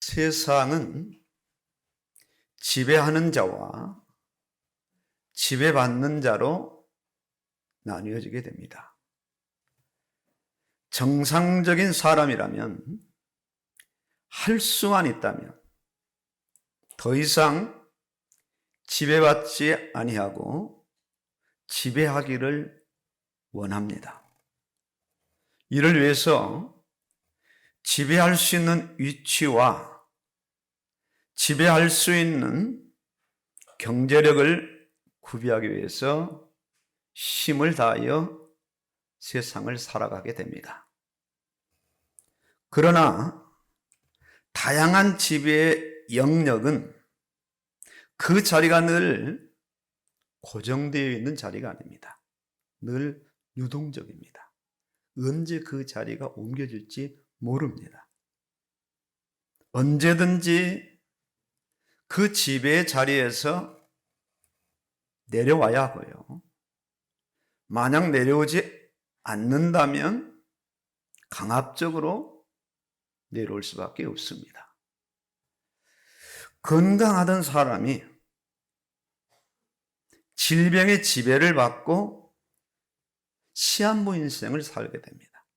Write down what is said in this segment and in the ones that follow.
세상은 지배하는 자와 지배받는 자로 나뉘어지게 됩니다. 정상적인 사람이라면 할 수만 있다면 더 이상 지배받지 아니하고 지배하기를 원합니다. 이를 위해서 지배할 수 있는 위치와 지배할 수 있는 경제력을 구비하기 위해서 힘을 다하여 세상을 살아가게 됩니다. 그러나 다양한 지배의 영역은 그 자리가 늘 고정되어 있는 자리가 아닙니다. 늘 유동적입니다. 언제 그 자리가 옮겨질지 모릅니다. 언제든지 그 지배의 자리에서 내려와야 하고요. 만약 내려오지 않는다면 강압적으로 내려올 수밖에 없습니다. 건강하던 사람이 질병의 지배를 받고 시한부 인생을 살게 됩니다.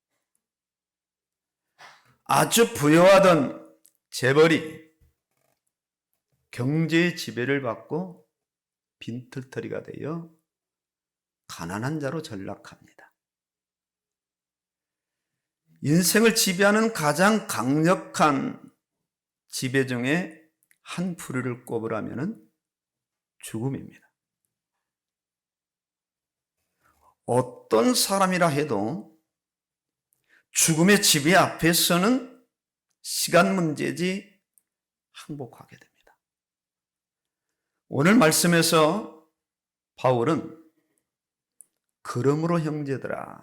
아주 부유하던 재벌이 경제의 지배를 받고 빈털터리가 되어 가난한 자로 전락합니다. 인생을 지배하는 가장 강력한 지배 중에 한 부류를 꼽으라면 죽음입니다. 어떤 사람이라 해도 죽음의 지배 앞에서는 시간 문제지 항복하게 됩니다. 오늘 말씀에서 바울은 그러므로 형제들아,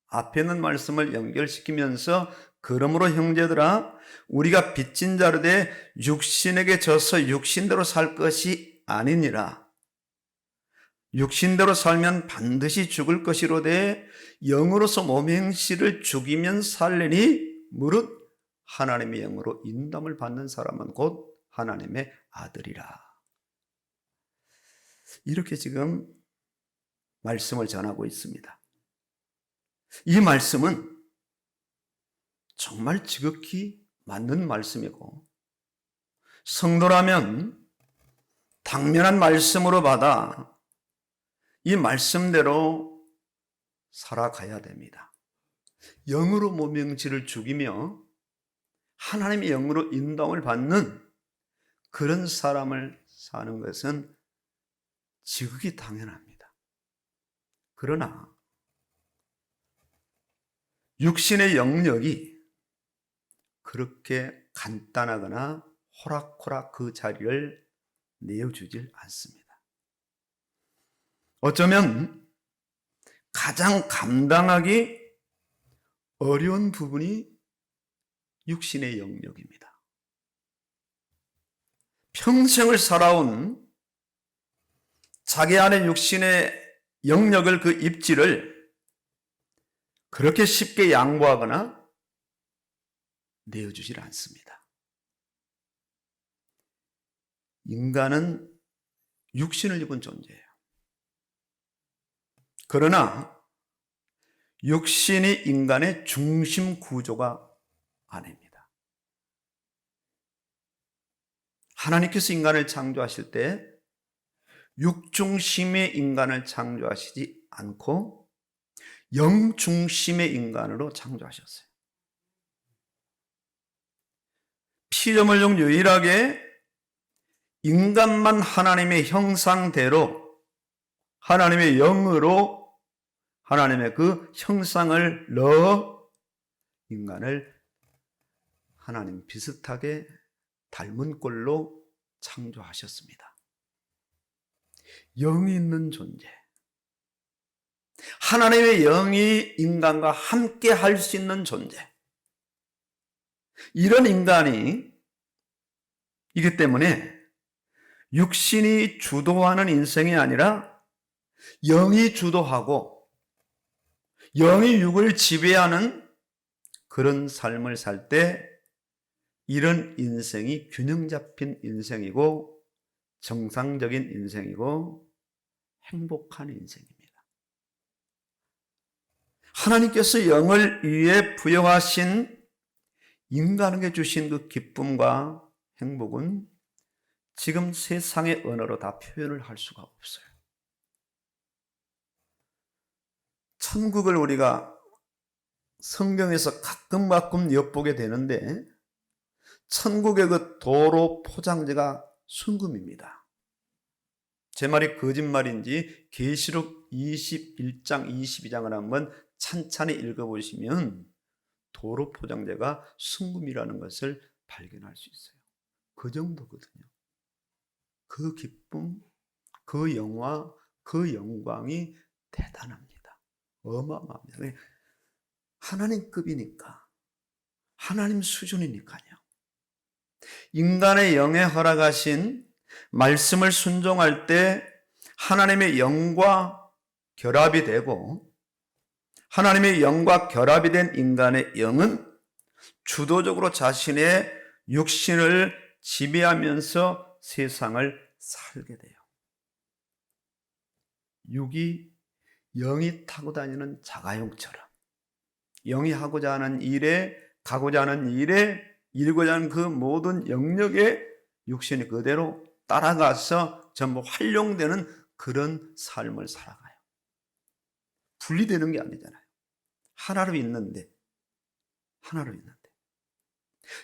앞에 있는 말씀을 연결시키면서 그러므로 형제들아, 우리가 빚진 자로 돼 육신에게 져서 육신대로 살 것이 아니니라. 육신대로 살면 반드시 죽을 것이로되 영으로서 몸의 행실을 죽이면 살리니 무릇 하나님의 영으로 인도함을 받는 사람은 곧 하나님의 아들이라. 이렇게 지금 말씀을 전하고 있습니다. 이 말씀은 정말 지극히 맞는 말씀이고 성도라면 당면한 말씀으로 받아 이 말씀대로 살아가야 됩니다. 영으로 몸의 행실을 죽이며 하나님의 영으로 인도함을 받는 그런 사람을 사는 것은 지극히 당연합니다. 그러나 육신의 영역이 그렇게 간단하거나 호락호락 그 자리를 내어주질 않습니다. 어쩌면 가장 감당하기 어려운 부분이 육신의 영역입니다. 평생을 살아온 자기 안에 육신의 영역을 그 입지를 그렇게 쉽게 양보하거나 내어주질 않습니다. 인간은 육신을 입은 존재예요. 그러나 육신이 인간의 중심 구조가 아닙니다. 하나님께서 인간을 창조하실 때 육중심의 인간을 창조하시지 않고 영중심의 인간으로 창조하셨어요. 피조물 중 유일하게 인간만 하나님의 형상대로 하나님의 영으로 하나님의 그 형상을 넣어 인간을 하나님 비슷하게 닮은 꼴로 창조하셨습니다. 영이 있는 존재, 하나님의 영이 인간과 함께 할 수 있는 존재, 이런 인간이 이기 때문에 육신이 주도하는 인생이 아니라 영이 주도하고 영이 육을 지배하는 그런 삶을 살 때 이런 인생이 균형 잡힌 인생이고 정상적인 인생이고 행복한 인생입니다. 하나님께서 영을 위해 부여하신 인간에게 주신 그 기쁨과 행복은 지금 세상의 언어로 다 표현을 할 수가 없어요. 천국을 우리가 성경에서 가끔 엿보게 되는데 천국의 그 도로 포장재가 순금입니다. 제 말이 거짓말인지 계시록 21장, 22장을 한번 찬찬히 읽어보시면 도로 포장재가 순금이라는 것을 발견할 수 있어요. 그 정도거든요. 그 기쁨, 그 영화, 그 영광이 대단합니다. 어마어마합니다. 하나님급이니까, 하나님 수준이니까요. 인간의 영에 허락하신 말씀을 순종할 때 하나님의 영과 결합이 되고, 하나님의 영과 결합이 된 인간의 영은 주도적으로 자신의 육신을 지배하면서 세상을 살게 돼요. 육이 영이 타고 다니는 자가용처럼 영이 하고자 하는 일에, 가고자 하는 일에, 이루고자 하는 그 모든 영역에 육신이 그대로 따라가서 전부 활용되는 그런 삶을 살아가요. 분리되는 게 아니잖아요. 하나로 있는데.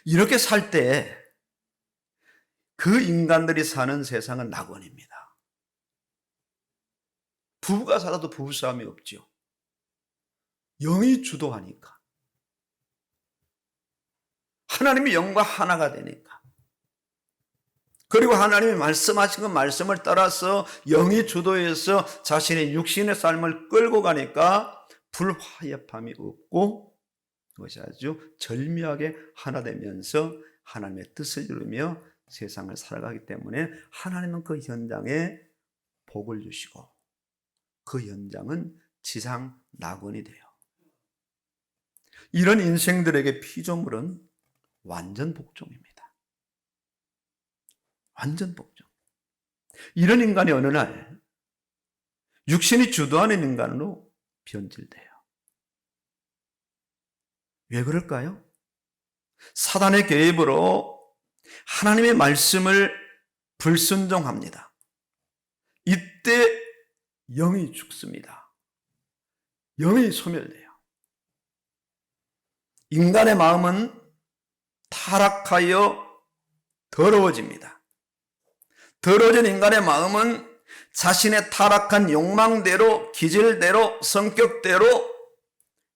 이렇게 살 때 그 인간들이 사는 세상은 낙원입니다. 부부가 살아도 부부싸움이 없죠. 영이 주도하니까. 하나님의 영과 하나가 되니까. 그리고 하나님이 말씀하신 그 말씀을 따라서 영이 주도해서 자신의 육신의 삶을 끌고 가니까 불화협함이 없고 그것이 아주 절묘하게 하나 되면서 하나님의 뜻을 이루며 세상을 살아가기 때문에 하나님은 그 현장에 복을 주시고 그 현장은 지상 낙원이 돼요. 이런 인생들에게 피조물은 완전 복종입니다. 완전 복종. 이런 인간이 어느 날 육신이 주도하는 인간으로 변질돼요. 왜 그럴까요? 사단의 개입으로 하나님의 말씀을 불순종합니다. 이때 영이 죽습니다. 영이 소멸돼요. 인간의 마음은 타락하여 더러워집니다. 더러워진 인간의 마음은 자신의 타락한 욕망대로, 기질대로, 성격대로,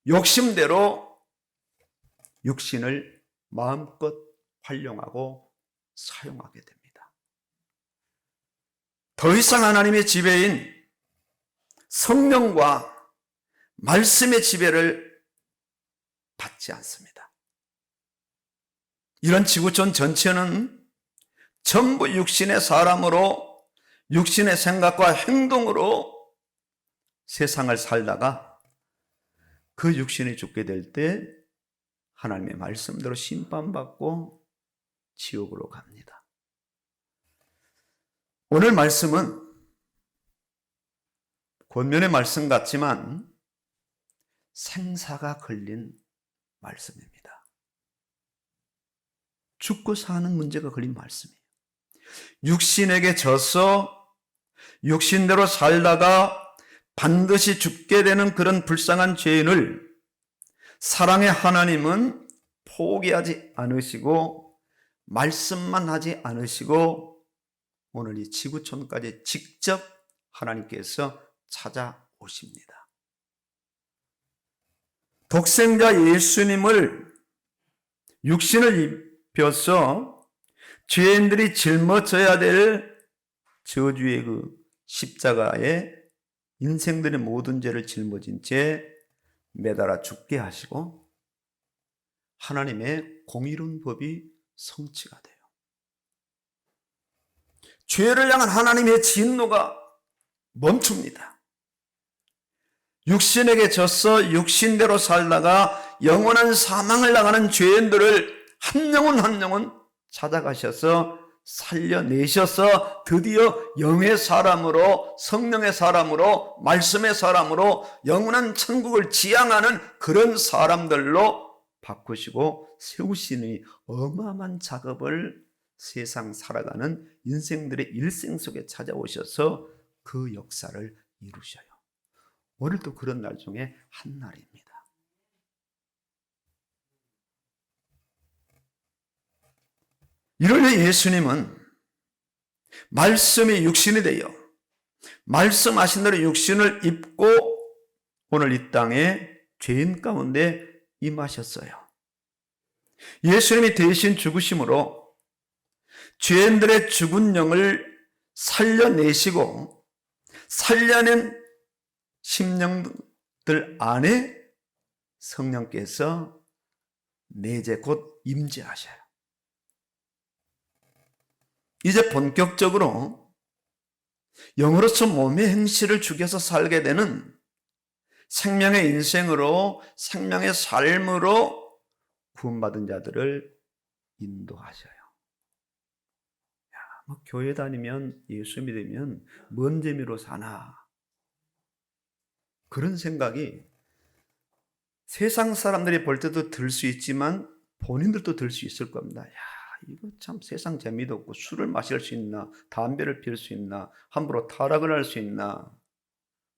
욕심대로 육신을 마음껏 활용하고 사용하게 됩니다. 더 이상 하나님의 지배인 성령과 말씀의 지배를 받지 않습니다. 이런 지구촌 전체는 전부 육신의 사람으로, 육신의 생각과 행동으로 세상을 살다가 그 육신이 죽게 될 때 하나님의 말씀대로 심판받고 지옥으로 갑니다. 오늘 말씀은 권면의 말씀 같지만 생사가 걸린 말씀입니다. 죽고 사는 문제가 걸린 말씀이에요. 육신에게 져서 육신대로 살다가 반드시 죽게 되는 그런 불쌍한 죄인을 사랑의 하나님은 포기하지 않으시고 말씀만 하지 않으시고 오늘 이 지구촌까지 직접 하나님께서 찾아오십니다. 독생자 예수님을 육신을 입혀서 죄인들이 짊어져야 될 저주의 그 십자가에 인생들의 모든 죄를 짊어진 채 매달아 죽게 하시고 하나님의 공의로운 법이 성취가 돼요. 죄를 향한 하나님의 진노가 멈춥니다. 육신에게 져서 육신대로 살다가 영원한 사망을 당하는 죄인들을 한 영혼 한 영혼 찾아가셔서 살려내셔서 드디어 영의 사람으로, 성령의 사람으로, 말씀의 사람으로 영원한 천국을 지향하는 그런 사람들로 바꾸시고 세우시니 어마어마한 작업을 세상 살아가는 인생들의 일생 속에 찾아오셔서 그 역사를 이루셔요. 오늘도 그런 날 중에 한 날입니다. 이럴 예수님은 말씀이 육신이 되어 말씀하신 대로 육신을 입고 오늘 이 땅에 죄인 가운데 임하셨어요. 예수님이 대신 죽으심으로 죄인들의 죽은 영을 살려내시고 살려낸 심령들 안에 성령께서 내재 곧 임재하셔요. 이제 본격적으로 영으로서 몸의 행실을 죽여서 살게 되는 생명의 인생으로, 생명의 삶으로 구원받은 자들을 인도하셔요. 교회 다니면, 예수 믿으면 뭔 재미로 사나, 그런 생각이 세상 사람들이 볼 때도 들 수 있지만 본인들도 들 수 있을 겁니다. 이거 참 세상 재미도 없고, 술을 마실 수 있나, 담배를 피울 수 있나, 함부로 타락을 할 수 있나,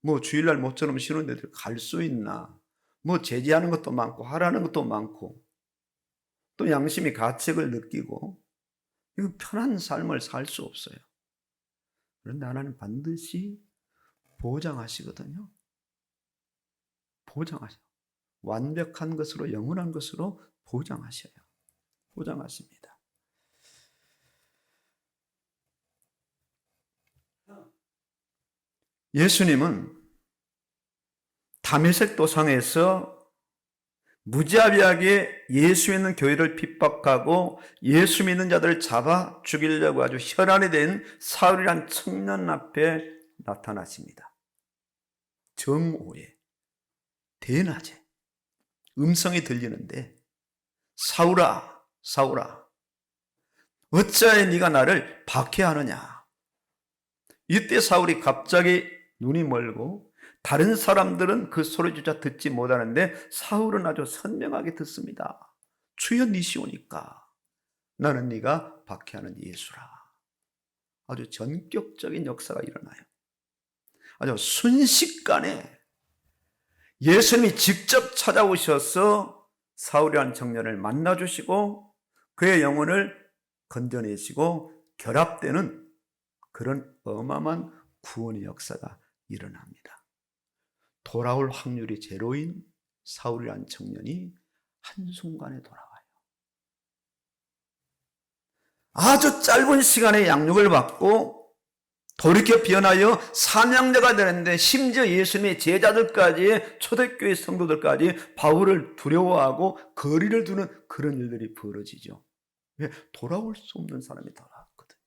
뭐 주일날 모처럼 쉬는 데들 갈 수 있나, 뭐 제지하는 것도 많고 하라는 것도 많고, 또 양심이 가책을 느끼고, 이거 편한 삶을 살 수 없어요. 그런데 하나님 반드시 보장하시거든요. 보장하셔요. 완벽한 것으로, 영원한 것으로 보장하셔요. 보장하십니다. 예수님은 다메섹 도상에서 무자비하게 예수 믿는 교회를 핍박하고 예수 믿는 자들을 잡아 죽이려고 아주 혈안이 된 사울이란 청년 앞에 나타나십니다. 정오에, 대낮에 음성이 들리는데, 사울아, 사울아, 어찌하여 네가 나를 박해하느냐. 이때 사울이 갑자기 눈이 멀고 다른 사람들은 그 소리조차 듣지 못하는데 사울은 아주 선명하게 듣습니다. 주여 니시오니까 나는 네가 박해하는 예수라. 아주 전격적인 역사가 일어나요. 아주 순식간에 예수님이 직접 찾아오셔서 사울이라는 청년을 만나주시고 그의 영혼을 건져내시고 결합되는 그런 어마어마한 구원의 역사가 일어납니다. 돌아올 확률이 제로인 사울이라는 청년이 한순간에 돌아와요. 아주 짧은 시간에 양육을 받고 돌이켜 변하여 사명자가 되는데, 심지어 예수님의 제자들까지, 초대교회 성도들까지 바울을 두려워하고 거리를 두는 그런 일들이 벌어지죠. 왜? 돌아올 수 없는 사람이 돌아왔거든요.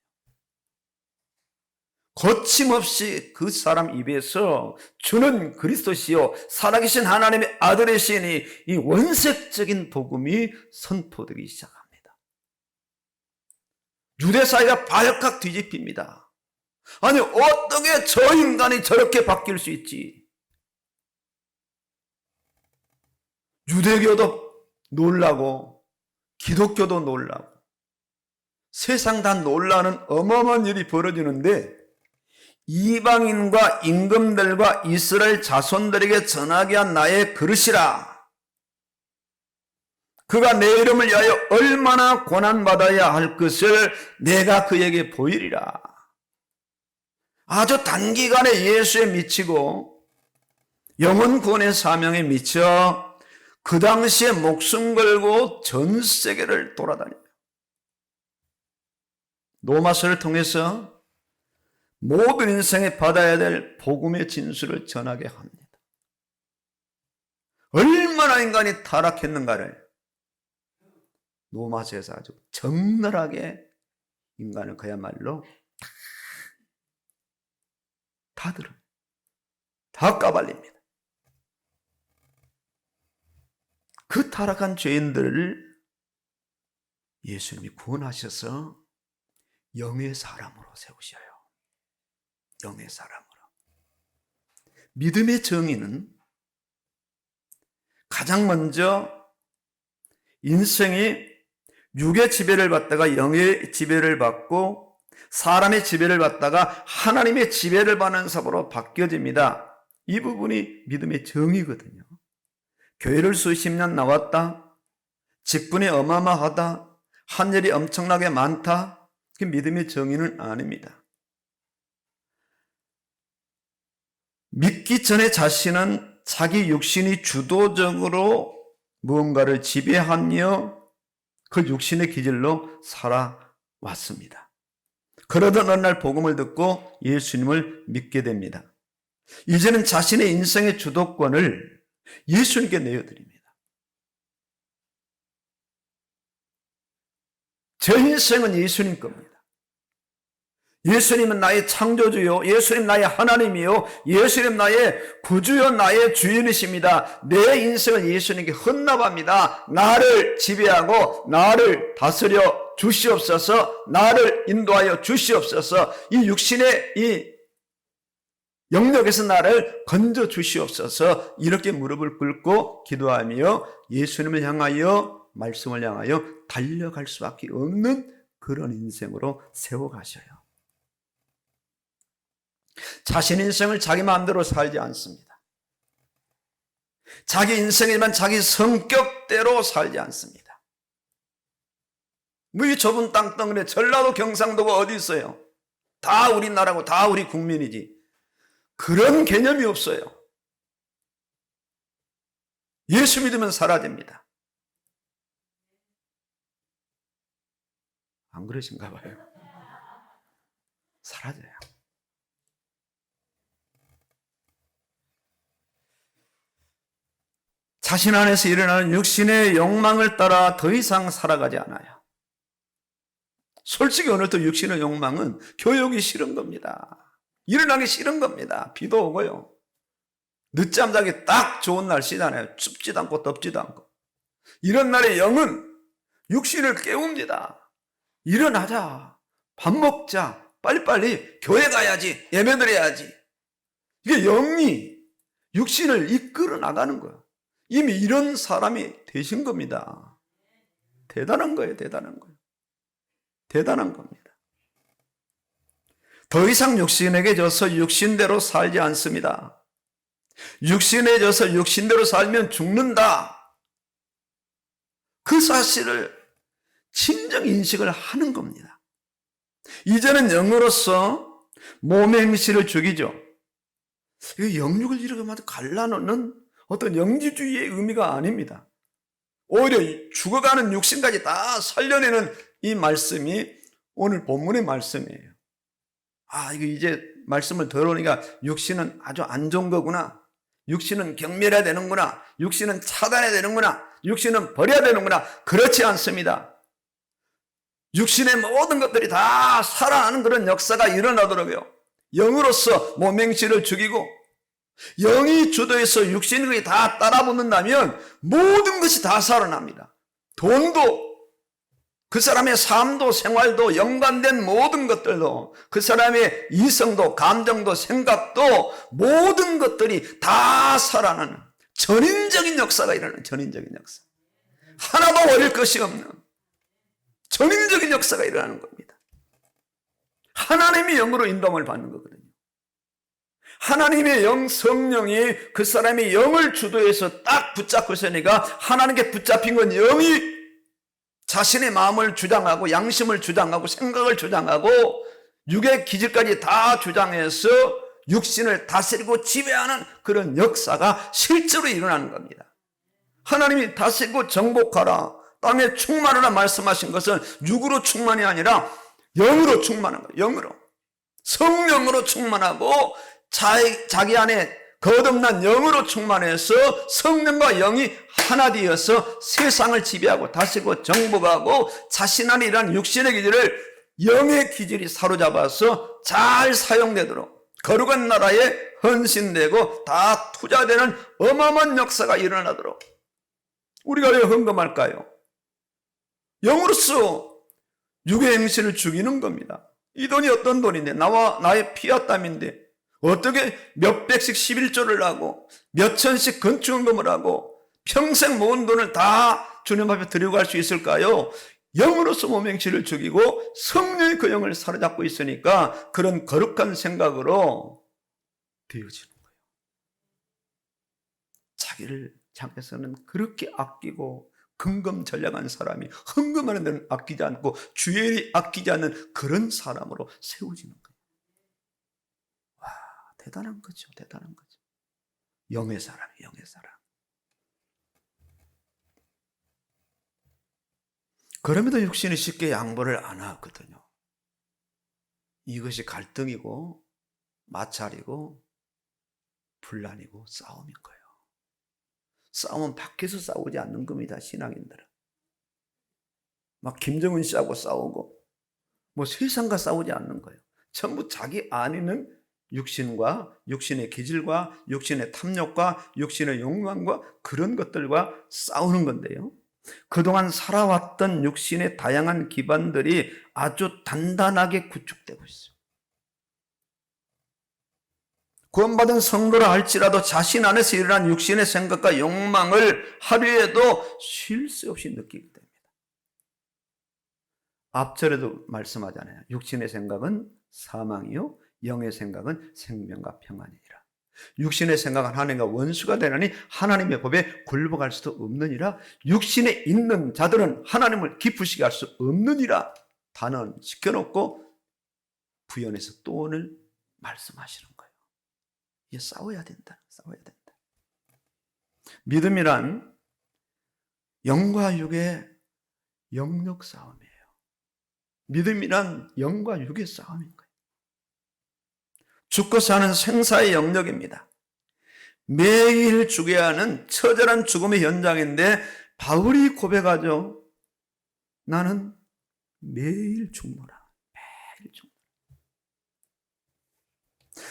거침없이 그 사람 입에서 주는 그리스도시요 살아계신 하나님의 아들이시니 이 원색적인 복음이 선포되기 시작합니다. 유대 사회가 발칵 뒤집힙니다. 아니, 어떻게 저 인간이 저렇게 바뀔 수 있지? 유대교도 놀라고 기독교도 놀라고 세상 다 놀라는 어마어마한 일이 벌어지는데, 이방인과 임금들과 이스라엘 자손들에게 전하게 한 나의 그릇이라. 그가 내 이름을 위하여 얼마나 고난받아야 할 것을 내가 그에게 보이리라. 아주 단기간에 예수에 미치고 영혼 구원의 사명에 미쳐 그 당시에 목숨 걸고 전 세계를 돌아다녀요. 노마서를 통해서 모든 인생에 받아야 될 복음의 진술을 전하게 합니다. 얼마나 인간이 타락했는가를 노마서에서 아주 적나라하게 인간을 그야말로 다 들어요. 다 까발립니다. 그 타락한 죄인들을 예수님이 구원하셔서 영의 사람으로 세우셔요. 영의 사람으로. 믿음의 정의는 가장 먼저 인생이 육의 지배를 받다가 영의 지배를 받고 사람의 지배를 받다가 하나님의 지배를 받는 삶으로 바뀌어집니다. 이 부분이 믿음의 정의거든요. 교회를 수십 년 나왔다. 직분이 어마어마하다. 한 일이 엄청나게 많다. 그게 믿음의 정의는 아닙니다. 믿기 전에 자신은 자기 육신이 주도적으로 무언가를 지배하며 그 육신의 기질로 살아왔습니다. 그러던 어느 날 복음을 듣고 예수님을 믿게 됩니다. 이제는 자신의 인생의 주도권을 예수님께 내어드립니다. 제 인생은 예수님 겁니다. 예수님은 나의 창조주요, 예수님 나의 하나님이요, 예수님 나의 구주요, 나의 주인이십니다. 내 인생을 예수님께 헌납합니다. 나를 지배하고 나를 다스려 주시옵소서, 나를 인도하여 주시옵소서, 이 육신의 이 영역에서 나를 건져 주시옵소서, 이렇게 무릎을 꿇고 기도하며 예수님을 향하여, 말씀을 향하여 달려갈 수밖에 없는 그런 인생으로 세워가셔요. 자신 인생을 자기 마음대로 살지 않습니다. 자기 인생이지만 자기 성격대로 살지 않습니다. 이 좁은 땅덩어리에 전라도 경상도가 어디 있어요? 다 우리나라고 다 우리 국민이지. 그런 개념이 없어요. 예수 믿으면 사라집니다. 안 그러신가 봐요. 사라져요. 자신 안에서 일어나는 육신의 욕망을 따라 더 이상 살아가지 않아요. 솔직히 오늘도 육신의 욕망은 교육이 싫은 겁니다. 일어나기 싫은 겁니다. 비도 오고요. 늦잠 자기 딱 좋은 날씨잖아요. 춥지도 않고 덥지도 않고. 이런 날에 영은 육신을 깨웁니다. 일어나자. 밥 먹자. 빨리빨리 교회 가야지. 예배 드려야지. 이게 영이 육신을 이끌어 나가는 거예요. 이미 이런 사람이 되신 겁니다. 대단한 거예요. 대단한 거예요. 대단한 겁니다. 더 이상 육신에게 져서 육신대로 살지 않습니다. 육신에 져서 육신대로 살면 죽는다. 그 사실을 진정 인식을 하는 겁니다. 이제는 영으로서 몸의 행실을 죽이죠. 영육을 이렇게 갈라놓는 어떤 영지주의의 의미가 아닙니다. 오히려 죽어가는 육신까지 다 살려내는 이 말씀이 오늘 본문의 말씀이에요. 이거 이제 말씀을 들어오니까 육신은 아주 안 좋은 거구나. 육신은 경멸해야 되는구나. 육신은 차단해야 되는구나. 육신은 버려야 되는구나. 그렇지 않습니다. 육신의 모든 것들이 다 살아나는 그런 역사가 일어나더라고요. 영으로서 몸행실을 죽이고 영이 주도해서 육신이 다 따라붙는다면 모든 것이 다 살아납니다. 돈도, 그 사람의 삶도, 생활도, 연관된 모든 것들도, 그 사람의 이성도, 감정도, 생각도, 모든 것들이 다 살아나는 전인적인 역사가 일어나는, 전인적인 역사. 하나도 어릴 것이 없는 전인적인 역사가 일어나는 겁니다. 하나님이 영으로 인도함을 받는 거거든요. 하나님의 영, 성령이 그 사람의 영을 주도해서 딱 붙잡고 있으니까 하나님께 붙잡힌 건 영이 자신의 마음을 주장하고 양심을 주장하고 생각을 주장하고 육의 기질까지 다 주장해서 육신을 다스리고 지배하는 그런 역사가 실제로 일어나는 겁니다. 하나님이 다스리고 정복하라, 땅에 충만하라 말씀하신 것은 육으로 충만이 아니라 영으로 충만한 거예요. 영으로. 성령으로 충만하고 자기 안에 거듭난 영으로 충만해서 성령과 영이 하나 되어서 세상을 지배하고 다스리고 정복하고 자신 안에 일어난 육신의 기질을 영의 기질이 사로잡아서 잘 사용되도록 거룩한 나라에 헌신되고 다 투자되는 어마어마한 역사가 일어나도록. 우리가 왜 헌금할까요? 영으로서 육의 행실을 죽이는 겁니다. 이 돈이 어떤 돈인데, 나의 피와 땀인데 어떻게 몇백씩 11조를 하고 몇천씩 건축금을 하고 평생 모은 돈을 다 주님 앞에 드리고 갈 수 있을까요? 영으로서 몸의 행실을 죽이고 성령이 그 영을 사로잡고 있으니까 그런 거룩한 생각으로 되어지는 거예요. 자기를 향해서는 그렇게 아끼고 근검전략한 사람이 헌금하는 데는 아끼지 않고 주일이 아끼지 않는 그런 사람으로 세워지는 거예요. 와, 대단한 거죠. 대단한 거죠. 영의 사람이 영의 사람. 그럼에도 육신이 쉽게 양보를 안 하거든요. 이것이 갈등이고 마찰이고 분란이고 싸움인 거예요. 싸움은 밖에서 싸우지 않는 겁니다. 신앙인들은 막 김정은 씨하고 싸우고 뭐 세상과 싸우지 않는 거예요. 전부 자기 안에 있는 육신과 육신의 기질과 육신의 탐욕과 육신의 욕망과 그런 것들과 싸우는 건데요. 그동안 살아왔던 육신의 다양한 기반들이 아주 단단하게 구축되고 있어요. 구원받은 성도라 할지라도 자신 안에서 일어난 육신의 생각과 욕망을 하루에도 쉴 새 없이 느끼게 됩니다. 앞절에도 말씀하잖아요. 육신의 생각은 사망이요 영의 생각은 생명과 평안이니라. 육신의 생각은 하나님과 원수가 되나니 하나님의 법에 굴복할 수도 없느니라. 육신에 있는 자들은 하나님을 기쁘시게 할 수 없느니라 단언시켜놓고 부연해서 또 오늘 말씀하시는 거예요. 이게 싸워야 된다. 싸워야 된다. 믿음이란 영과 육의 영역 싸움이에요. 믿음이란 영과 육의 싸움인 거예요. 죽고 사는 생사의 영역입니다. 매일 죽어야 하는 처절한 죽음의 현장인데 바울이 고백하죠. 나는 매일 죽노라. 매일 죽노라.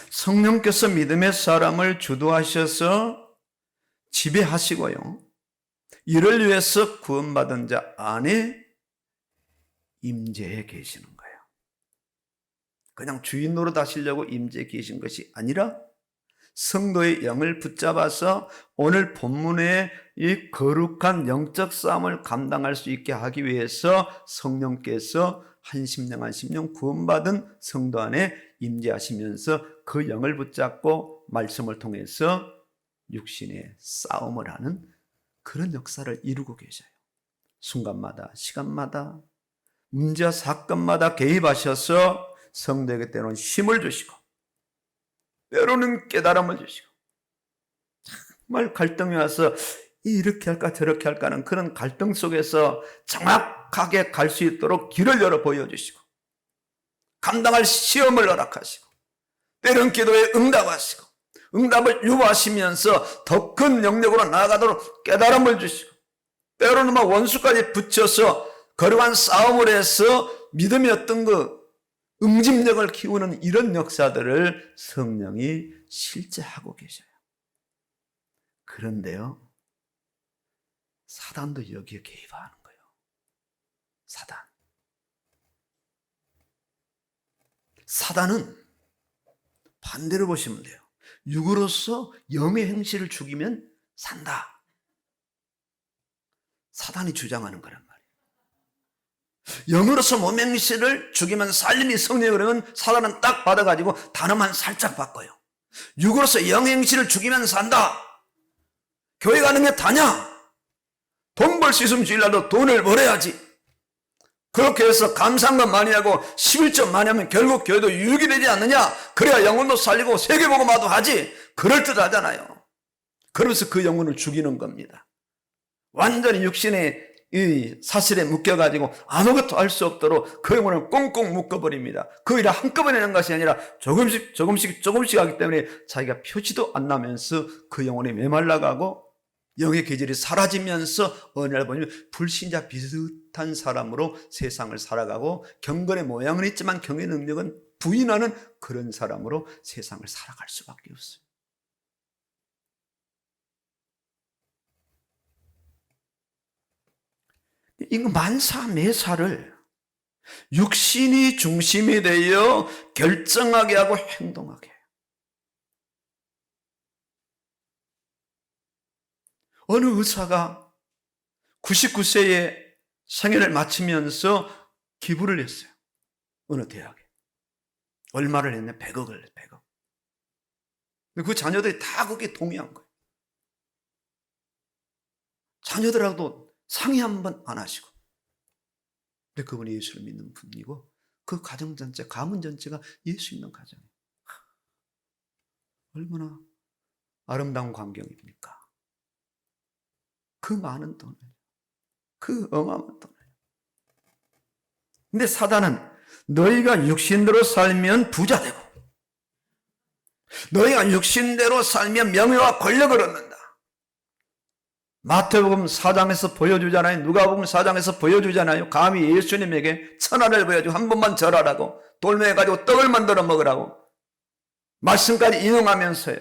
성령께서 믿음의 사람을 주도하셔서 지배하시고요. 이를 위해서 구원받은 자 안에 임재해 계시는 거예요. 그냥 주인 노릇 하시려고 임재해 계신 것이 아니라 성도의 영을 붙잡아서 오늘 본문의 이 거룩한 영적 싸움을 감당할 수 있게 하기 위해서 성령께서 한 심령 구원받은 성도 안에 임재하시면서 그 영을 붙잡고 말씀을 통해서 육신의 싸움을 하는 그런 역사를 이루고 계셔요. 순간마다 시간마다 문제와 사건마다 개입하셔서 성도에게 때로는 힘을 주시고 때로는 깨달음을 주시고 정말 갈등이 와서 이렇게 할까 저렇게 할까 하는 그런 갈등 속에서 정확하게 갈 수 있도록 길을 열어 보여주시고 감당할 시험을 허락하시고 때로는 기도에 응답하시고 응답을 유보하시면서 더 큰 영역으로 나아가도록 깨달음을 주시고 때로는 막 원수까지 붙여서 거룩한 싸움을 해서 믿음이 어떤 그 응집력을 키우는 이런 역사들을 성령이 실제 하고 계셔요. 그런데요, 사단도 여기에 개입하는 거예요. 사단은 반대로 보시면 돼요. 육으로서 영의 행실을 죽이면 산다. 사단이 주장하는 거란 말이에요. 영으로서 몸의 행실을 죽이면 살림이 성령이 그러면 사단은 딱 받아가지고 단어만 살짝 바꿔요. 육으로서 영의 행실을 죽이면 산다. 교회 가는 게 다냐? 돈 벌 수 있으면 주일날도 돈을 벌어야지. 그렇게 해서 감상만 많이 하고 11점 많이 하면 결국 교회도 유익이 되지 않느냐? 그래야 영혼도 살리고 세계복음화도 하지. 그럴듯하잖아요. 그러면서 그 영혼을 죽이는 겁니다. 완전히 육신의 이 사슬에 묶여가지고 아무것도 할 수 없도록 그 영혼을 꽁꽁 묶어버립니다. 그 일을 한꺼번에 하는 것이 아니라 조금씩 하기 때문에 자기가 표지도 안 나면서 그 영혼이 메말라가고 영의 계절이 사라지면서 어느 날 보면 불신자 비슷한 사람으로 세상을 살아가고 경건의 모양은 있지만 경의 능력은 부인하는 그런 사람으로 세상을 살아갈 수밖에 없어요. 이거 만사매사를 육신이 중심이 되어 결정하게 하고 행동하게 해요. 어느 의사가 99세에 생애를 마치면서 기부를 했어요. 어느 대학에. 얼마를 했냐? 100억을 했어요. 100억. 근데 그 자녀들이 다 거기에 동의한 거예요. 자녀들하고도 상의 한 번 안 하시고. 근데 그분이 예수를 믿는 분이고 그 가정 전체, 가문 전체가 예수 믿는 가정이에요. 얼마나 아름다운 광경입니까? 그 많은 돈을, 그 어마어마한 돈을. 근데 사단은 너희가 육신대로 살면 부자 되고 너희가 육신대로 살면 명예와 권력을 얻는다. 마태복음 4장에서 보여주잖아요. 누가복음 4장에서 보여주잖아요. 감히 예수님에게 천하를 보여주고 한 번만 절하라고, 돌멩이 가지고 떡을 만들어 먹으라고 말씀까지 인용하면서요.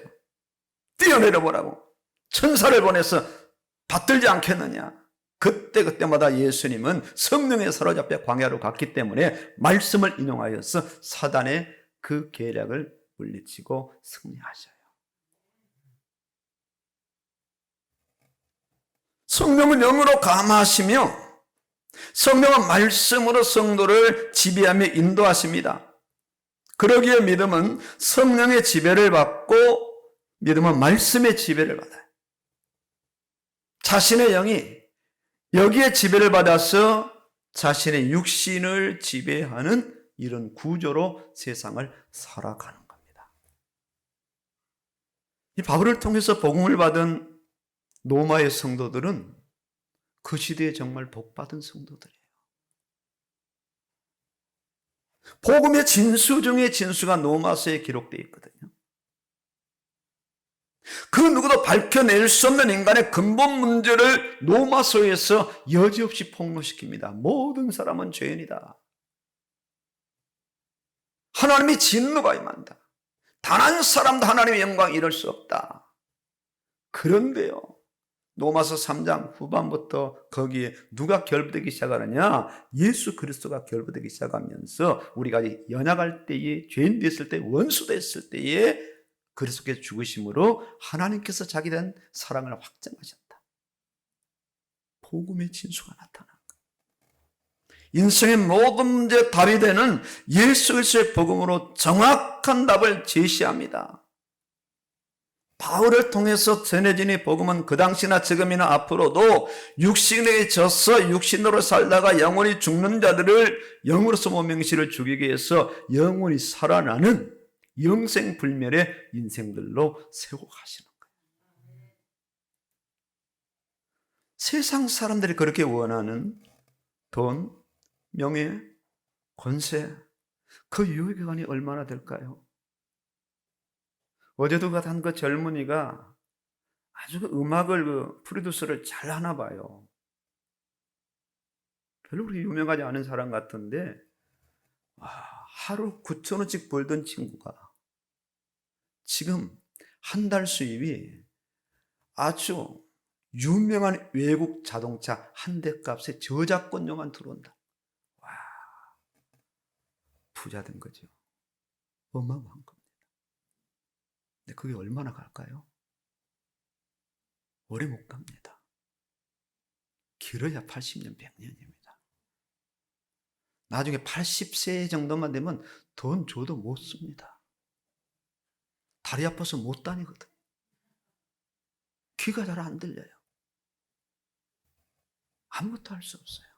뛰어내려 보라고 천사를 보내서 받들지 않겠느냐. 그때마다 예수님은 성령에 사로잡혀 광야로 갔기 때문에 말씀을 인용하여서 사단의 그 계략을 물리치고 승리하셔요. 성령은 영으로 감화하시며 성령은 말씀으로 성도를 지배하며 인도하십니다. 그러기에 믿음은 성령의 지배를 받고 믿음은 말씀의 지배를 받아요. 자신의 영이 여기에 지배를 받아서 자신의 육신을 지배하는 이런 구조로 세상을 살아가는 겁니다. 이 바울을 통해서 복음을 받은 로마의 성도들은 그 시대에 정말 복받은 성도들이에요. 복음의 진수 중에 진수가 로마서에 기록되어 있거든요. 그 누구도 밝혀낼 수 없는 인간의 근본 문제를 로마서에서 여지없이 폭로시킵니다. 모든 사람은 죄인이다. 하나님의 진노가 임한다. 단 한 사람도 하나님의 영광 이룰 수 없다. 그런데요, 로마서 3장 후반부터 거기에 누가 결부되기 시작하느냐? 예수 그리스도가 결부되기 시작하면서 우리가 연약할 때에, 죄인 됐을 때, 원수 됐을 때에 그리스도께서 죽으심으로 하나님께서 자기에 대한 사랑을 확증하셨다. 복음의 진수가 나타난 거예요. 인생의 모든 문제의 답이 되는 예수 그리스도의 복음으로 정확한 답을 제시합니다. 바울을 통해서 전해진 이 복음은 그 당시나 지금이나 앞으로도 육신에 져서 육신으로 살다가 영원히 죽는 자들을 영으로서 모명시를 죽이기 위해서 영원히 살아나는 영생불멸의 인생들로 세우고 가시는 거예요. 세상 사람들이 그렇게 원하는 돈, 명예, 권세, 그 유효기간이 얼마나 될까요? 어제도 한 그 젊은이가 아주 음악을, 프로듀서를 잘 하나 봐요. 별로 그렇게 유명하지 않은 사람 같은데, 하루 9,000원씩 벌던 친구가 지금 한 달 수입이 아주 유명한 외국 자동차 한 대 값에 저작권료만 들어온다. 와, 부자 된 거죠. 어마어마한 겁니다. 근데 그게 얼마나 갈까요? 오래 못 갑니다. 길어야 80년, 100년입니다. 나중에 80세 정도만 되면 돈 줘도 못 씁니다. 다리 아파서 못 다니거든요. 귀가 잘 안 들려요. 아무것도 할 수 없어요.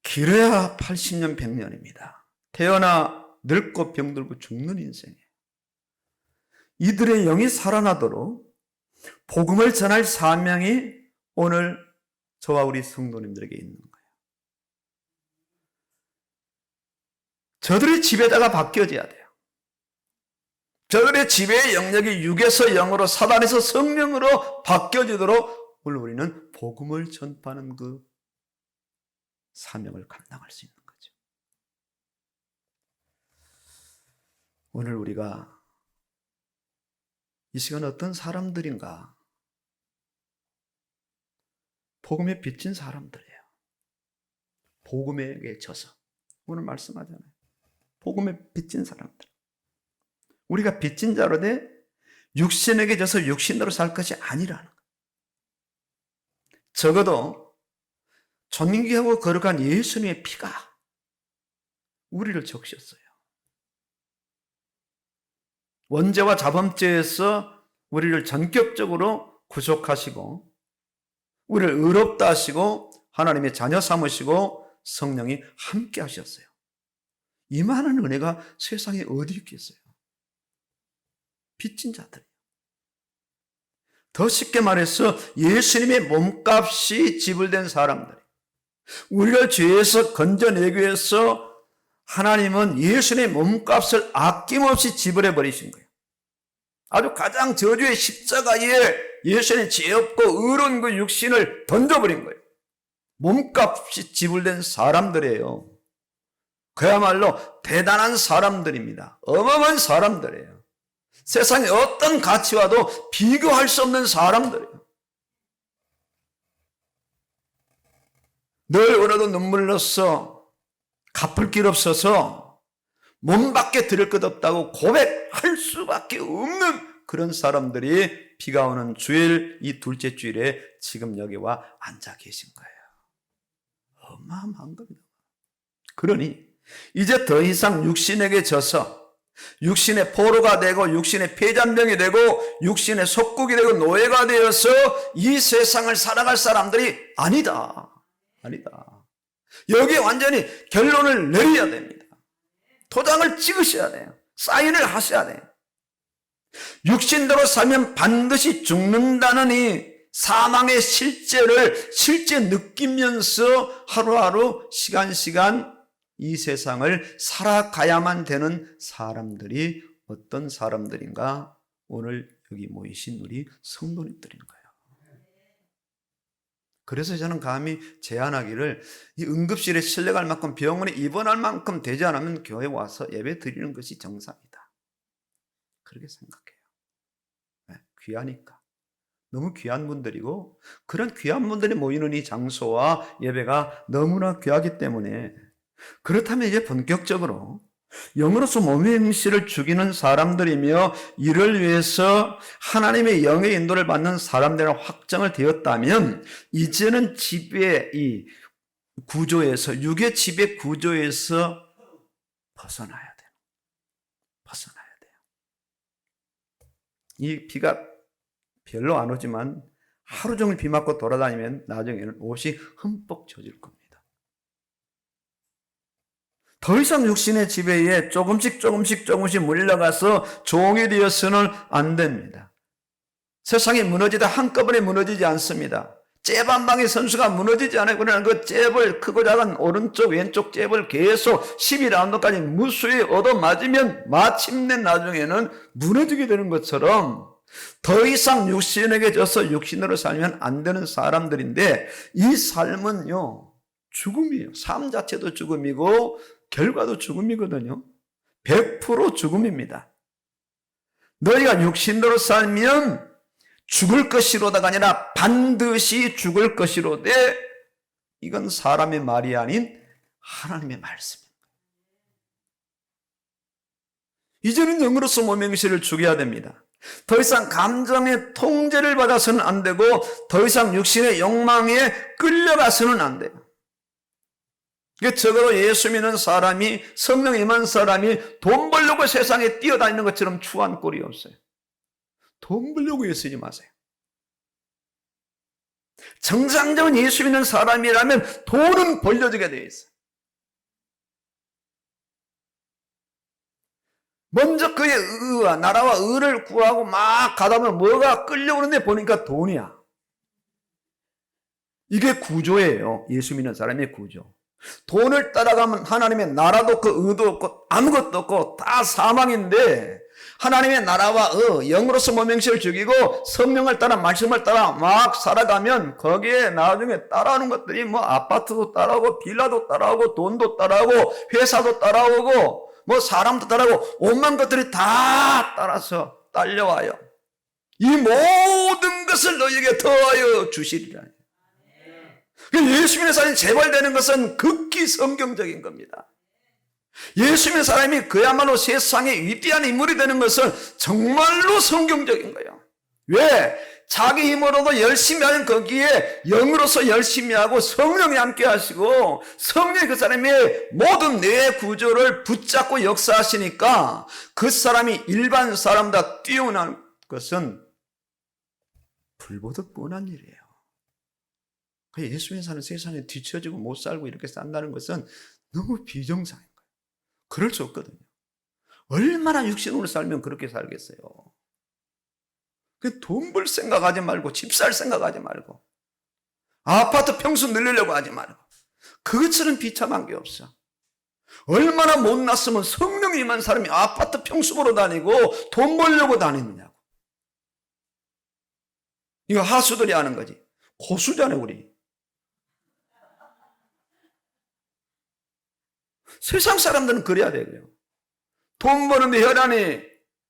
길어야 80년, 100년입니다. 태어나 늙고 병들고 죽는 인생이에요. 이들의 영이 살아나도록 복음을 전할 사명이 오늘 저와 우리 성도님들에게 있는 거예요. 저들의 지배자가 바뀌어져야 돼요. 저들의 지배의 영역이 육에서 영으로, 사단에서 성령으로 바뀌어지도록 오늘 우리는 복음을 전파하는 그 사명을 감당할 수 있는 거죠. 오늘 우리가 이 시간 어떤 사람들인가, 복음에 빚진 사람들이에요. 복음에게 져서. 오늘 말씀하잖아요. 복음에 빚진 사람들. 우리가 빚진 자로 돼 육신에게 져서 육신으로 살 것이 아니라는 거예요. 적어도 존귀하고 거룩한 예수님의 피가 우리를 적셨어요. 원죄와 자범죄에서 우리를 전격적으로 구속하시고 우리를 의롭다 하시고 하나님의 자녀 삼으시고 성령이 함께 하셨어요. 이 많은 은혜가 세상에 어디 있겠어요? 빚진 자들이에요. 더 쉽게 말해서 예수님의 몸값이 지불된 사람들, 우리를 죄에서 건져내기 위해서 하나님은 예수님의 몸값을 아낌없이 지불해 버리신 거예요. 아주 가장 저주의 십자가에 예수님의 죄 없고 의로운 그 육신을 던져버린 거예요. 몸값이 지불된 사람들이에요. 그야말로 대단한 사람들입니다. 어마어마한 사람들이에요. 세상의 어떤 가치와도 비교할 수 없는 사람들이에요. 늘 울어도 눈물 넣어서 갚을 길 없어서 몸 밖에 들을 것 없다고 고백할 수밖에 없는 그런 사람들이 비가 오는 주일, 이 둘째 주일에 지금 여기 와 앉아 계신 거예요. 어마어마한 겁니다. 그러니 이제 더 이상 육신에게 져서 육신의 포로가 되고 육신의 폐잔병이 되고 육신의 속국이 되고 노예가 되어서 이 세상을 살아갈 사람들이 아니다. 여기에 완전히 결론을 내려야 됩니다. 도장을 찍으셔야 돼요. 사인을 하셔야 돼요. 육신대로 살면 반드시 죽는다는 이 사망의 실제를 실제 느끼면서 하루하루 시간 이 세상을 살아가야만 되는 사람들이 어떤 사람들인가? 오늘 여기 모이신 우리 성도님들인 거예요. 그래서 저는 감히 제안하기를 이 응급실에 실려갈 만큼 병원에 입원할 만큼 되지 않으면 교회 와서 예배 드리는 것이 정상이다. 그렇게 생각해요. 네, 귀하니까. 너무 귀한 분들이고 그런 귀한 분들이 모이는 이 장소와 예배가 너무나 귀하기 때문에 그렇다면 이제 본격적으로 영으로서 몸의 행실을 죽이는 사람들이며 이를 위해서 하나님의 영의 인도를 받는 사람들은 확정을 되었다면 이제는 지배의 이 구조에서 육의 지배 구조에서 벗어나야 돼요. 이 비가 별로 안 오지만 하루 종일 비 맞고 돌아다니면 나중에는 옷이 흠뻑 젖을 겁니다. 더 이상 육신의 지배에 조금씩 물려가서 종이 되어서는 안 됩니다. 세상이 무너지다 한꺼번에 무너지지 않습니다. 잽 한 방에 선수가 무너지지 않아요. 그러나 그 잽을 크고 작은 오른쪽 왼쪽 잽을 계속 12라운드까지 무수히 얻어맞으면 마침내 나중에는 무너지게 되는 것처럼 더 이상 육신에게 져서 육신으로 살면 안 되는 사람들인데 이 삶은요 죽음이에요. 삶 자체도 죽음이고 결과도 죽음이거든요. 100% 죽음입니다. 너희가 육신으로 살면 죽을 것이로다가 아니라 반드시 죽을 것이로되 이건 사람의 말이 아닌 하나님의 말씀입니다. 이제는 영으로서 몸의 행실을 죽여야 됩니다. 더 이상 감정의 통제를 받아서는 안 되고 더 이상 육신의 욕망에 끌려가서는 안 돼요. 적어도 예수 믿는 사람이 성령 임한 사람이 돈 벌려고 세상에 뛰어다니는 것처럼 추한 꼴이 없어요. 돈 벌려고 애쓰지 마세요. 정상적인 예수 믿는 사람이라면 돈은 벌려주게 되어 있어요. 먼저 그의 의와 나라와 의를 구하고 막 가다 보면 뭐가 끌려오는데 보니까 돈이야. 이게 구조예요. 예수 믿는 사람의 구조. 돈을 따라가면 하나님의 나라도 없고 의도 없고 아무것도 없고 다 사망인데 하나님의 나라와 영으로서 몸의 행실을 죽이고 성령을 따라 말씀을 따라 막 살아가면 거기에 나중에 따라오는 것들이 뭐 아파트도 따라오고 빌라도 따라오고 돈도 따라오고 회사도 따라오고 뭐 사람도 따라오고 온갖 것들이 다 따라서 딸려와요. 이 모든 것을 너희에게 더하여 주시리라. 예수님의 사람이 재발되는 것은 극히 성경적인 겁니다. 예수님의 사람이 그야말로 세상의 위대한 인물이 되는 것은 정말로 성경적인 거예요. 왜? 자기 힘으로도 열심히 하는 거기에 영으로서 열심히 하고 성령이 함께 하시고 성령이 그 사람의 모든 뇌 구조를 붙잡고 역사하시니까 그 사람이 일반 사람보다 뛰어난 것은 불보듯 뻔한 일이에요. 예수님의 사는 세상에 뒤처지고 못 살고 이렇게 산다는 것은 너무 비정상인 거예요. 그럴 수 없거든요. 얼마나 육신으로 살면 그렇게 살겠어요. 돈 벌 생각하지 말고 집 살 생각하지 말고 아파트 평수 늘리려고 하지 말고 그것처럼 비참한 게 없어. 얼마나 못났으면 성령이 임한 사람이 아파트 평수 보러 다니고 돈 벌려고 다니느냐고. 이거 하수들이 하는 거지. 고수잖아요 우리. 세상 사람들은 그래야 되고요. 돈 버는데 혈안이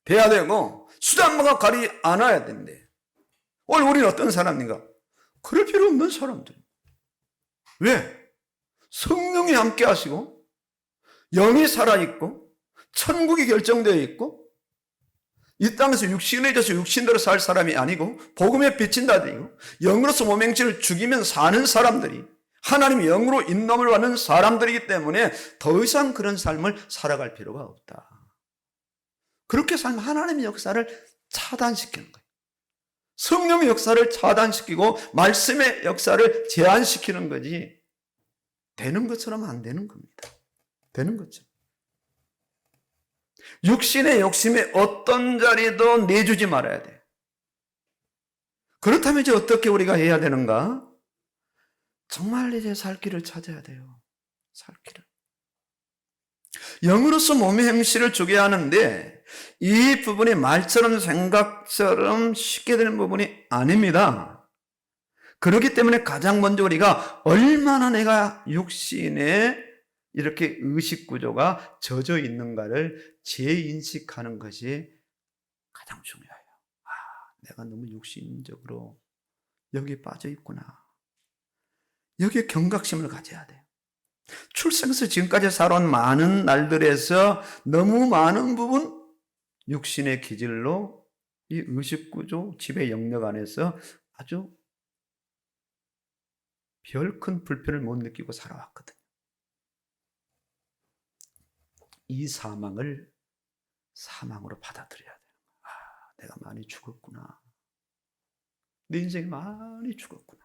돼야 되고 수단마가 가리 않아야 되는데 오늘 우리는 어떤 사람인가? 그럴 필요 없는 사람들. 왜? 성령이 함께 하시고 영이 살아있고 천국이 결정되어 있고 이 땅에서 육신에 져서 육신대로 살 사람이 아니고 복음에 비친다 되고 영으로서 몸행실을 죽이면 사는 사람들이 하나님의 영으로 인도함을 받는 사람들이기 때문에 더 이상 그런 삶을 살아갈 필요가 없다. 그렇게 살면 하나님의 역사를 차단시키는 거예요. 성령의 역사를 차단시키고 말씀의 역사를 제한시키는 거지 되는 것처럼 안 되는 겁니다. 되는 것처럼. 육신의 욕심에 어떤 자리도 내주지 말아야 돼. 그렇다면 이제 어떻게 우리가 해야 되는가? 정말 이제 살 길을 찾아야 돼요. 살 길을. 영으로서 몸의 행실을 주게 하는데 이 부분이 말처럼 생각처럼 쉽게 되는 부분이 아닙니다. 그렇기 때문에 가장 먼저 우리가 얼마나 내가 육신에 이렇게 의식구조가 젖어 있는가를 재인식하는 것이 가장 중요해요. 아, 내가 너무 육신적으로 여기에 빠져 있구나. 여기에 경각심을 가져야 돼요. 출생에서 지금까지 살아온 많은 날들에서 너무 많은 부분 육신의 기질로 이 의식구조, 지배 영역 안에서 아주 별 큰 불편을 못 느끼고 살아왔거든요. 이 사망을 사망으로 받아들여야 돼요. 아, 내가 많이 죽었구나. 내 인생이 많이 죽었구나.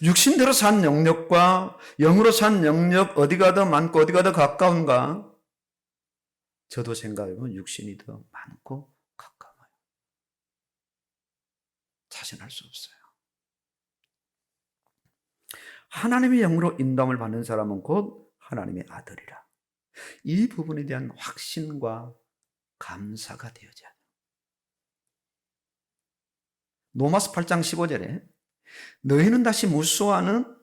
육신대로 산 영역과 영으로 산 영역 어디가 더 많고 어디가 더 가까운가? 저도 생각해보면 육신이 더 많고 가까워요. 자신할 수 없어요. 하나님의 영으로 인도함을 받는 사람은 곧 하나님의 아들이라. 이 부분에 대한 확신과 감사가 되어져야 돼요. 로마서 8장 15절에 너희는 다시 무수하는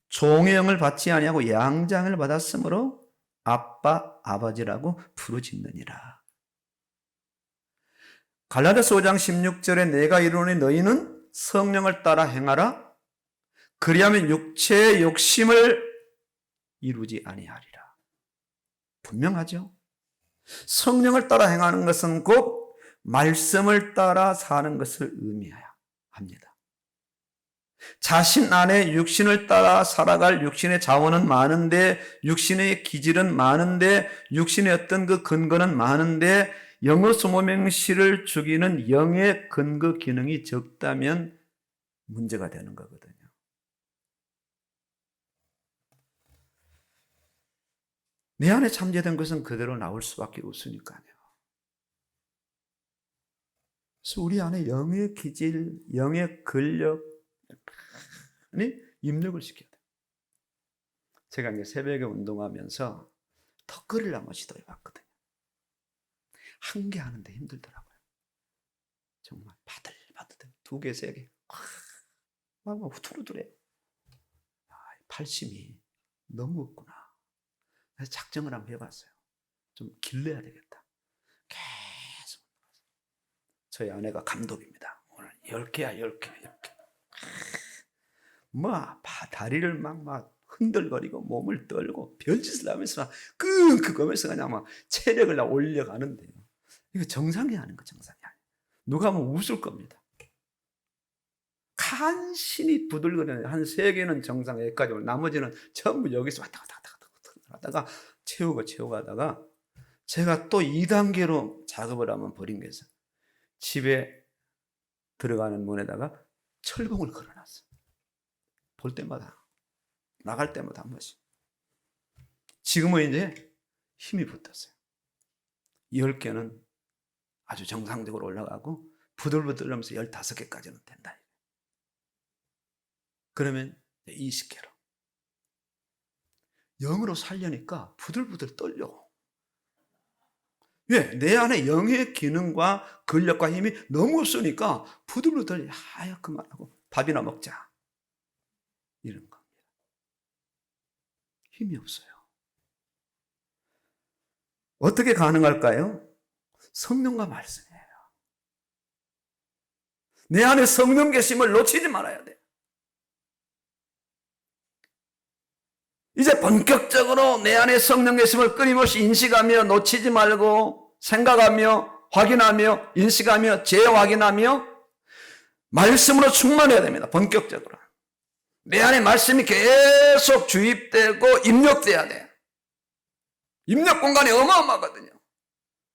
종의 영을 받지 아니하고 양장을 받았으므로 아빠, 아버지라고 부르짖느니라. 갈라디아서 5장 16절에 내가 이르노니 너희는 성령을 따라 행하라. 그리하면 육체의 욕심을 이루지 아니하리라. 분명하죠? 성령을 따라 행하는 것은 곧 말씀을 따라 사는 것을 의미합니다. 자신 안에 육신을 따라 살아갈 육신의 자원은 많은데 육신의 기질은 많은데 육신의 어떤 그 근거는 많은데 영으로서 몸행실을 죽이는 영의 근거 기능이 적다면 문제가 되는 거거든요. 내 안에 잠재된 것은 그대로 나올 수밖에 없으니까요. 그래서 우리 안에 영의 기질, 영의 근력, 입력을 시켜야 돼요. 제가 이제 새벽에 운동하면서 턱걸이를 한번 시도해봤거든요. 한 개 하는데 힘들더라고요. 정말 바들바들 2개, 3개 막 후투루투래. 팔심이 너무 없구나. 그래서 작정을 한번 해봤어요. 좀 길러야 되겠다. 계속. 저희 아내가 감독입니다. 오늘 10개야, 10개, 10개. 다리를 막 흔들거리고 몸을 떨고 별짓을 하면서 끙끙거면서 그냥 막 체력을 올려가는데요. 이거 정상이 아닌 거, 정상이 아니에요. 누가 하면 웃을 겁니다. 간신히 부들거리는 한 3개는 정상 여기까지 오고 나머지는 전부 여기서 왔다 갔다 하다가 채우고 하다가 제가 또 2단계로 작업을 하면 버린 게 있어요. 집에 들어가는 문에다가 철봉을 걸어놨어요. 볼 때마다, 나갈 때마다 한 번씩. 지금은 이제 힘이 붙었어요. 10개는 아주 정상적으로 올라가고 부들부들 하면서 15개까지는 된다. 그러면 20개로. 영으로 살려니까 부들부들 떨려. 왜? 내 안에 영의 기능과 근력과 힘이 너무 없으니까 부들부들 그만하고 밥이나 먹자. 이런 겁니다. 힘이 없어요. 어떻게 가능할까요? 성령과 말씀이에요. 내 안에 성령 계심을 놓치지 말아야 돼. 이제 본격적으로 내 안에 성령 계심을 끊임없이 인식하며 놓치지 말고 생각하며 확인하며 인식하며 재확인하며 말씀으로 충만해야 됩니다. 본격적으로. 내 안에 말씀이 계속 주입되고 입력돼야 돼. 입력 공간이 어마어마하거든요.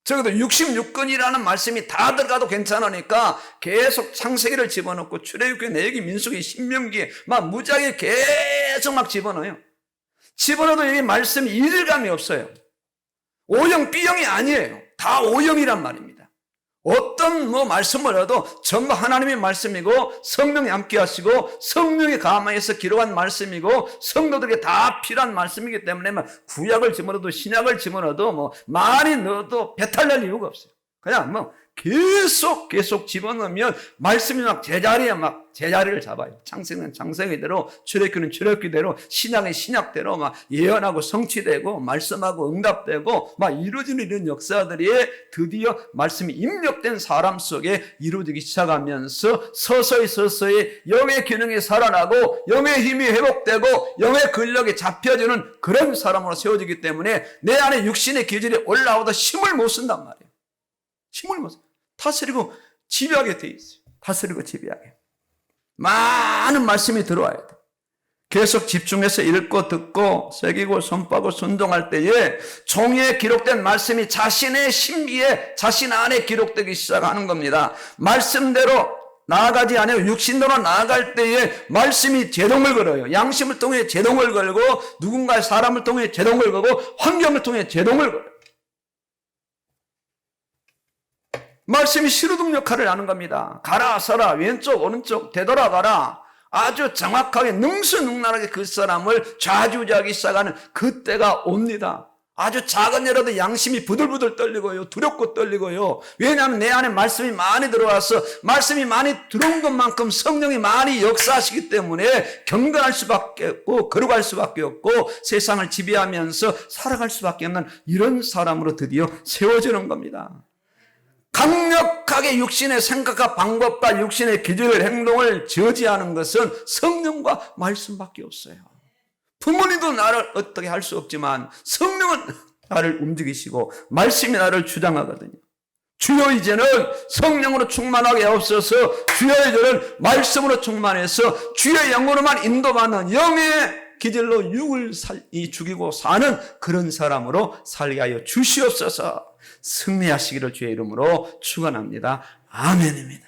적어도 66권이라는 말씀이 다 들어가도 괜찮으니까 계속 창세기를 집어넣고 출애굽기, 내역기, 민수기, 신명기 막 무지하게 계속 막 집어넣어요. 집어넣어도 이 말씀이 일감이 없어요. O형, B형이 아니에요. 다 O형이란 말입니다. 어떤 말씀을 해도 전부 하나님의 말씀이고 성령이 함께 하시고 성령이 감화해서 기록한 말씀이고 성도들에게 다 필요한 말씀이기 때문에 구약을 집어넣어도 신약을 집어넣어도 많이 넣어도 배탈 날 이유가 없어요. 그냥 계속 집어넣으면 말씀이 제자리를 잡아요. 창세기는 창세기대로, 출애굽기는 출애굽기대로, 신약은 신약대로 예언하고 성취되고 말씀하고 응답되고 이루어지는 이런 역사들이 드디어 말씀이 입력된 사람 속에 이루어지기 시작하면서 서서히 영의 기능이 살아나고 영의 힘이 회복되고 영의 근력이 잡혀지는 그런 사람으로 세워지기 때문에 내 안에 육신의 기질이 올라오다 힘을 못 쓴단 말이에요. 힘을 못 써. 다스리고 지배하게 돼 있어요. 다스리고 지배하게. 많은 말씀이 들어와야 돼. 계속 집중해서 읽고 듣고 새기고 손바고 순종할 때에 종이에 기록된 말씀이 자신의 심기에 자신 안에 기록되기 시작하는 겁니다. 말씀대로 나아가지 않아요. 육신대로 나아갈 때에 말씀이 제동을 걸어요. 양심을 통해 제동을 걸고 누군가의 사람을 통해 제동을 걸고 환경을 통해 제동을 걸어요. 말씀이 시루둥 역할을 하는 겁니다. 가라 서라 왼쪽 오른쪽 되돌아가라. 아주 정확하게 능수능란하게 그 사람을 좌지우지하기 시작하는 그때가 옵니다. 아주 작은 일라도 양심이 부들부들 떨리고요. 두렵고 떨리고요. 왜냐하면 내 안에 말씀이 많이 들어와서 말씀이 많이 들어온 것만큼 성령이 많이 역사하시기 때문에 경건할 수밖에 없고 거룩할 수밖에 없고 세상을 지배하면서 살아갈 수밖에 없는 이런 사람으로 드디어 세워지는 겁니다. 강력하게 육신의 생각과 방법과 육신의 기질 행동을 저지하는 것은 성령과 말씀밖에 없어요. 부모님도 나를 어떻게 할 수 없지만 성령은 나를 움직이시고 말씀이 나를 주장하거든요. 주여 이제는 성령으로 충만하게 하옵소서. 주여 이제는 말씀으로 충만해서 주의 영으로만 인도받는 영의 기질로 육을 죽이고 사는 그런 사람으로 살게 하여 주시옵소서. 승리하시기를 주의 이름으로 축원합니다. 아멘입니다.